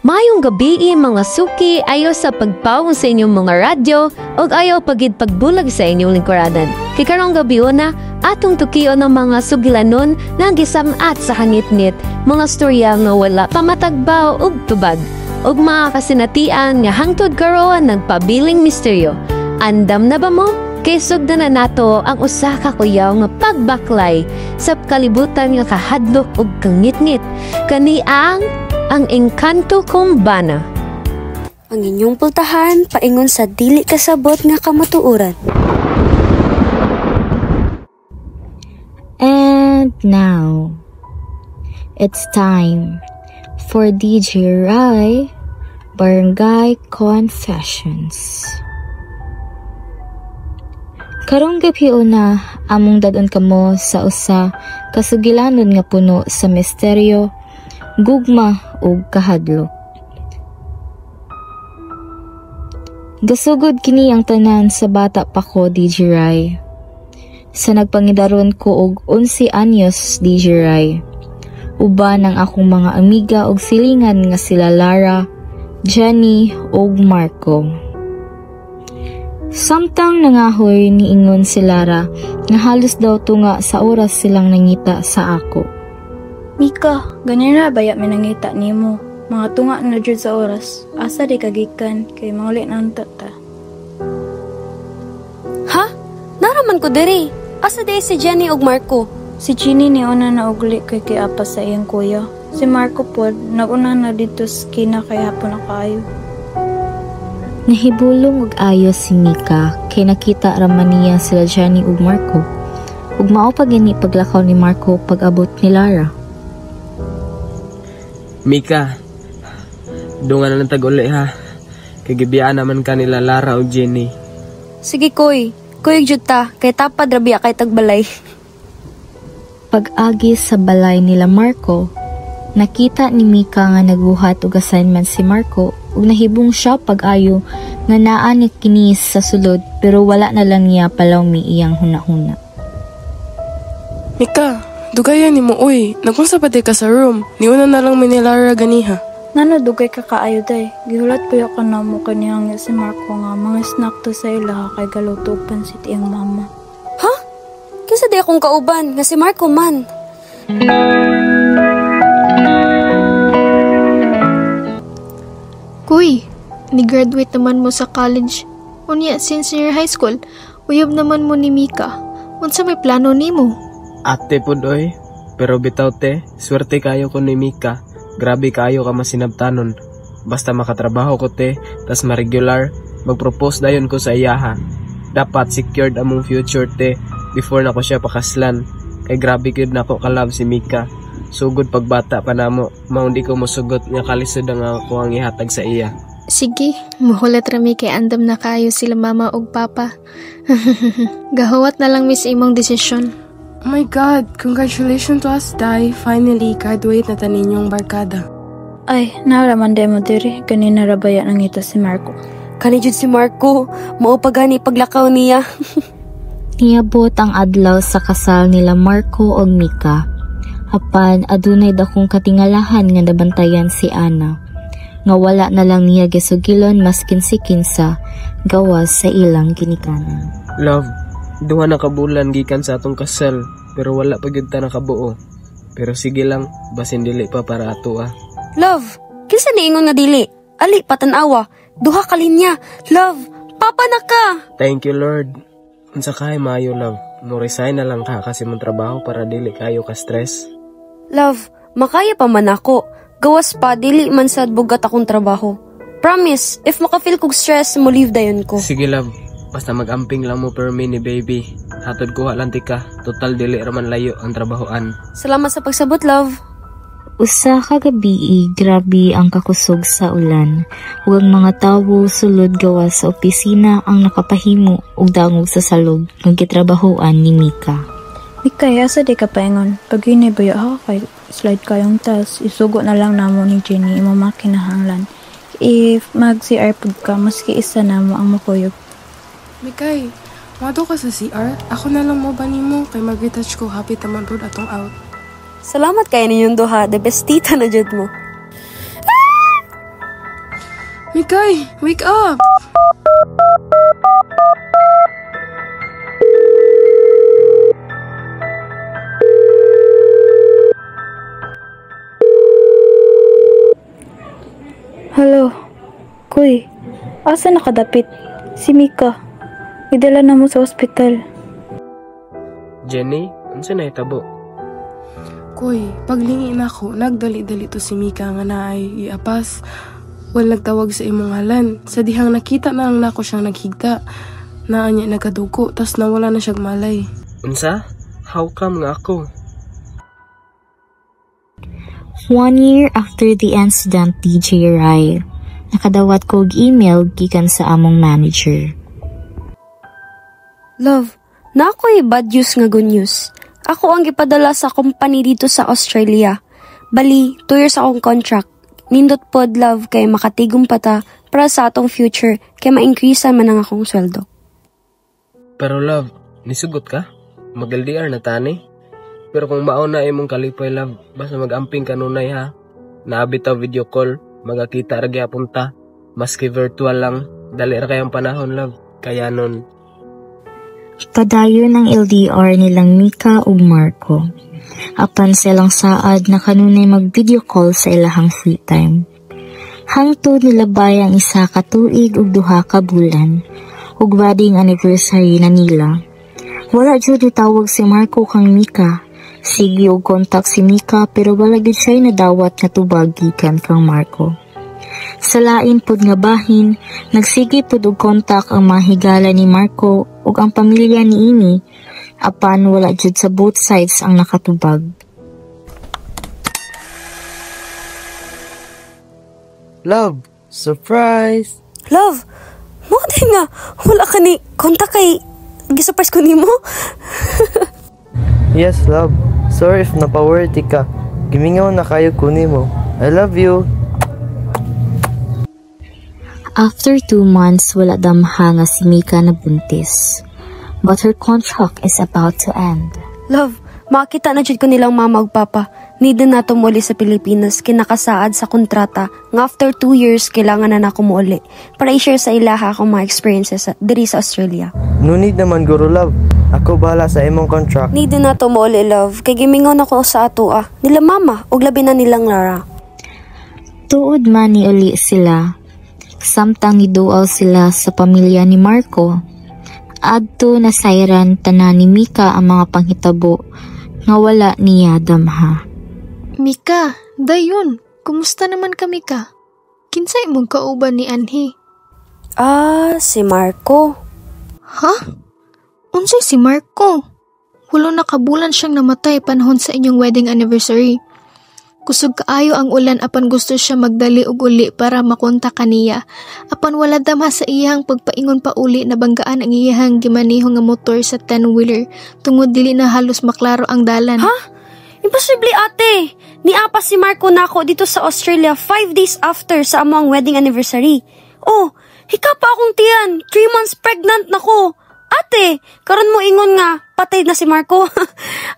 Mayong gabi mga suki, ayo sa pagpawong sa inyong mga radyo o ayo pagid pagbulag sa inyong lingkuradan. Kikarong gabi na atong tukiyo ng mga sugilanon na gisamat sa hangit-ngit, mga storya nga wala pamatagbaw ug tubag, ug mga kasinatian nga hangtod karoon nagpabiling misteryo. Andam na ba mo? Kay sugdan na nato ang usa ka kuyaw nga pagbaklay sa kalibutan nga kahadlok ug kangit-ngit. Kani ang Engkanto Kumbana. Ang inyong pultahan paingon sa dili kasabot nga kamatuoran. And now, it's time for DJ Rai Barangay Confessions. Karong gabi na among dadon kamo sa usa kasugilanon nga puno sa misteryo, gugma ug kahadlok. Gasugod kini ang tanan sa bata pa ko, DJ Rai. Sa nagpangidaron ko og 11 anyos, DJ Rai. Uban ang akong mga amiga og silingan nga sila Lara, Jenny ug Marco. Samtang nangahoy niingon si Lara nga halos daw tunga sa oras silang nangita sa ako. Mika, ganyan na baya minangita nimo. Mga tunga na jud sa oras. Asa di kagikan kay maulit na unta ta. Ha? Naraman ko diri. Asa di si Jenny ug Marco? Si Jenny ni una na ugli kay kiapa sa iyang kuya. Si Marco pod naguna na dito sa kina kay hapon na kaayo. Nahibulong ug ayo si Mika kay nakita raman niya sila Jenny ug Marco. Ug mao pa gani paglakaw ni Marco pag-abot ni Lara. Mika, dungan na lang tag-uli ha. Kagibiyaan naman ka nila Lara o Jenny. Sige koy, kuyog jud ta kay tapad rabiya kay tagbalay. Pag-agi sa balay nila Marco, nakita ni Mika nga naguhat og assignment si Marco ug nahibong siya pag-ayo nga naa ni kini sa sulod pero wala na lang niya palawmi iyang hunahuna. Mika, dugayan ni mo uy, nagkunsa pa ka sa room, niuna na lang minilara ganiha. Nano dugay ka kaayo day. Gihulat ko ka na mo kaniyang si Marco nga mga snack to sa ila kay galuto ug pansit iyang mama. Ha? Kinsa di akong kauban nga si Marco man? Kuy, ni-graduate naman mo sa college. Unya, since senior high school, uyab naman mo ni Mika. Unsa may plano nimo? Ate pod oy, pero bitaw te, swerte kayo ko ni Mika. Grabe kayo ka masinabtanon. Basta makatrabaho ko te, tas ma-regular, mag-propose dayon ko sa iyaha. Dapat secured among future te, before na ko siya pakaslan. Kay grabe gyud nako ka-love si Mika. Sugod pagbata pa namo, maundi ko mosugot nga kalisod nga ako ang ihatag sa iya. Sige, muhulat rami kay andam na kayo sila mama ug papa. Gahawat na lang mis imong desisyon. Oh my God, congratulations to us, Day. Finally, graduate na taninyong barkada. Ay, naraman day mo diri. Ganina rabaya nang ito si Marco. Kani jud si Marco, mao pa gani paglakaw niya. Niabot ang adlaw sa kasal nila Marco ug Mika. Apan adunay dakong katingalahan nga nabantayan si Ana. Nga wala na lang niya gisugilon maskin si kinsa gawas sa ilang ginikanan. Love, duha na kabulan gikan sa atong kasal, pero wala pa gyud ta nakabuo. Pero sige lang, basin dili pa para ato ah. Love, kinsa niingon nga dili? Ali patanawa, duha ka linya. Love, papa na ka. Thank you Lord. Unsa kay maayo love, mo resign na lang ka kasi mong trabaho para dili kayo ka stress. Love, makaya pa man ako. Gawas pa, dili man sad bugat akong trabaho. Promise, if makafeel kog stress, mo leave dayon ko. Sige love, basta mag-amping lang mo per mini baby. Hatod kuha lang tika, total dili raman layo ang trabahoan. Salamat sa pagsabot, love. Usa ka gabi, grabe ang kakusog sa ulan. Ug ang mga tawo sulod gawas sa opisina ang nakapahimo ug dangog sa salog ng gitrabahoan ni Mika. Mika, asa di ka paingon. Pag yun baya ha, kay slide kayong tas, isugo na lang namo ni Jenny imo makinahanglan. If mag-CR pud ka, maski isa na mo ang makuyog. Mikay, mado ka sa CR? Ako na lang mo ba nimo kay mag-retouch ko happy taman pod atong out. Salamat kayo ninyong duha, the best tita na jud mo. Mikay, wake up! Hello. Kuy, asa nakadapit? Si Mika. Idala na mo sa ospital. Jenny, unsa na itabo? Koy, paglingi na ako, nagdali-dali to si Mika nga na ay iapas. Wala nagtawag sa imong ngalan. Sa dihang nakita na lang nako siyang naghigta. Naanya nagadugo, tas nawala na siyang malay. Unsa? How come nga ako? 1 year after the incident, DJ Rai, nakadawat ko og email gikan sa among manager. Love, na ako'y bad news nga good news. Ako ang ipadala sa company dito sa Australia. Bali, 2 years akong contract. Nindot pod love kay makatigom pa ta para sa atong future kay ma-increasean man ang akong sweldo. Pero love, nisugot ka? Mag-LDR na tani? Pero kung mauna imong kalipay love, basta mag-amping kanunay ha. Naabitaw video call, magakita ra gyapon ta. Maski virtual lang, dali ra kayang panahon love. Kaya nun, Padayon ang LDR nilang Mika ug Marco. Apan silang saad na kanunay mag-video call sa ilahang free time. Hangtod nilabay ang isa ka tuig ug 2 ka bulan, ug wedding anniversary na nila. Wala jud tawag si Marco kang Mika. Sige og kontak si Mika pero wala gid siya nadawat nga tubag gikan kang Marco. Sa lain pod nga bahin, nagsige pod og kontak ang mahigala ni Marco ug ang pamilya ni Ini, apan wala jud sa both sides ang nakatubag. Love, surprise! Love, mo din nga, wala ka ni kontak kay gisurprise ko nimo. Yes, love. Sorry if napaworthy ka. Gimingaw na kayo kunin mo. I love you. After 2 months, wala damha nga si Mika na buntis. But her contract is about to end. Love, makita na jud ko nilang mama ug papa. Need na nato muli sa Pilipinas kinakasaad sa kontrata nga after 2 years kailangan na nako muli para i-share sa ilaha akong mga experiences diri sa Australia. No need naman, guro love. Ako bahala sa imong contract. Need na nato muli love kay gimingon ako sa ato nila mama ug labi na nilang Lara. Tuod man ni uli sila. Samtang niduaw sila sa pamilya ni Marco. Adto na sayran tanan ni Mika ang mga panghitabo nga wala niya damha. Mika, dayon. Kumusta naman ka, Mika? Kinsay mong kauban ni Anhi? Si Marco. Ha? Unsay si Marco? Walo na kabulan siyang namatay panahon sa inyong wedding anniversary. Kusog kaayo ang ulan apan gusto siya magdali og uli para makonta kaniya. Apan wala damha sa iyang pagpaingon pa uli na banggaan ang iyang gimaneho nga motor sa 10-wheeler tungod dili na halos maklaro ang dalan. Ha? Imposible ate! Niapa si Marco nako dito sa Australia 5 days after sa among wedding anniversary. Oh, hika pa akong tiyan. 3 months pregnant nako. Ate, karon mo ingon nga patay na si Marco.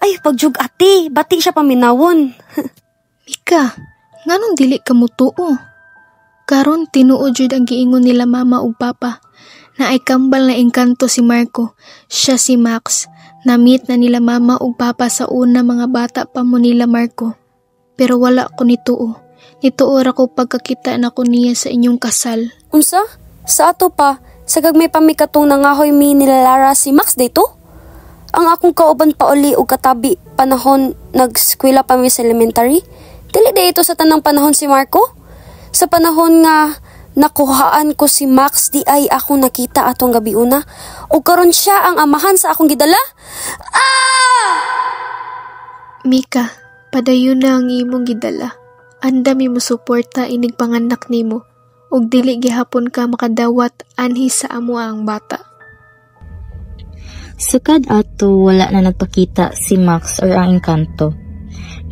Ay, pagjug ate, bati siya paminawon. Mika, nganong dili ka mutuo? Karon tinuod jud ang giingon nila mama ug papa na ay kambal na engkanto si Marco. Siya si Max. Na-meet na nila mama ug papa sa una mga bata pa mo nila Marco. Pero wala ko nituo. Nituo ra ko pagkakita na ko niya sa inyong kasal. Unsa? Sa ato pa, sa gagmay pamikatong nangahoy mi nila Lara si Max dito? Ang akong kauban pa uli ug katabi panahon nag-eskwela pa mi sa elementary. Dili day ito sa tanang panahon si Marco. Sa panahon nga nakuhaan ko si Max di ay akong nakita atong gabi una. O karon siya ang amahan sa akong gidala? Mika, padayon na ang imong gidala. Andami mo suporta inig panganak nimo. Ug dili gihapon ka makadawat anhi sa amo ang bata. Sukad ato wala na nagpakita si Max or ang engkanto.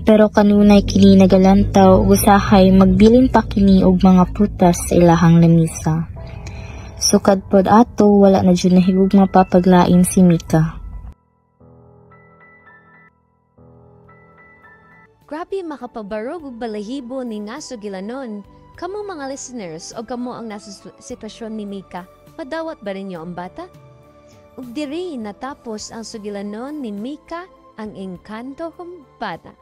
Pero kanunay kini nagalantaw usahay magbilin pa kini og mga prutas sa ilahang lamisa. Sukad pod ato wala na jud nahigugma papaglain si Mika. Grabe makapabarog og balahibo ni Naso Gilanon. Kamu mga listeners o kamu ang nasa sitwasyon ni Mika, madawat ba rin niyo ang bata? Ug diri natapos ang sugilanon ni Mika, ang engkanto kong bata.